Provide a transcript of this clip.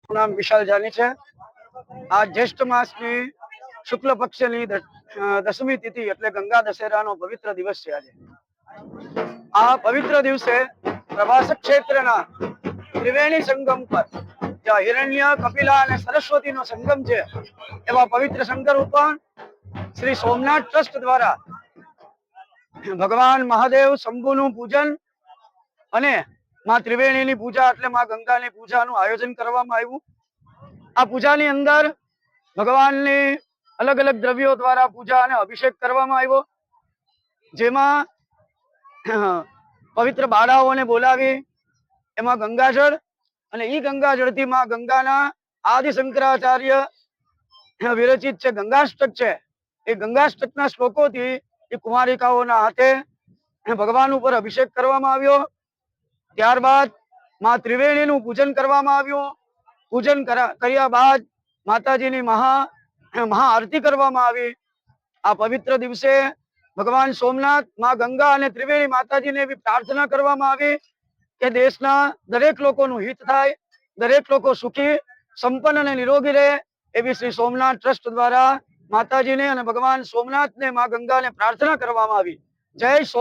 નામ વિશાલ જાની છે। આ જ્યેષ્ઠ માસની શુક્લ પક્ષની દસમી તિથિ એટલે ગંગા દશેરાનો પવિત્ર દિવસ છે। આજે આ પવિત્ર દિવસે પ્રભાસ ક્ષેત્રના ત્રિવેણી સંગમ પર જ્યાં હિરણ્ય, કપિલા અને સરસ્વતીનો સંગમ છે એવા પવિત્ર સંગમ ઉપર શ્રી સોમનાથ ટ્રસ્ટ દ્વારા ભગવાન મહાદેવ શંભુનું પૂજન અને માં ત્રિવેણીની પૂજા એટલે માં ગંગાની પૂજાનું આયોજન કરવામાં આવ્યું। આ પૂજાની અંદર ભગવાનની અલગ અલગ દ્રવ્યો દ્વારા પૂજા અને અભિષેક કરવામાં આવ્યો, જેમાં પવિત્ર બાળાઓને બોલાવી એમાં ગંગાજળ અને ઈ ગંગાજળથી માં ગંગાના આદિ શંકરાચાર્ય વિરચિત છે ગંગાષ્ટક છે, એ ગંગાષ્ટકના શ્લોકોથી એ કુમારિકાઓના હાથે ભગવાન ઉપર અભિષેક કરવામાં આવ્યો। ત્યારબાદ માં ત્રિવેણીનું પૂજન કરવામાં આવ્યું। પૂજન કર્યા બાદ માતાજીની મહા આરતી કરવામાં આવી। આ પવિત્ર દિવસે ભગવાન સોમનાથ, માં ગંગા અને ત્રિવેણી માતાજીને એવી પ્રાર્થના કરવામાં આવી કે દેશના દરેક લોકોનું હિત થાય, દરેક લોકો સુખી, સંપન્ન અને નિરોગી રહે એવી શ્રી સોમનાથ ટ્રસ્ટ દ્વારા માતાજીને અને ભગવાન સોમનાથને, માં ગંગાને પ્રાર્થના કરવામાં આવી। જય સોમ।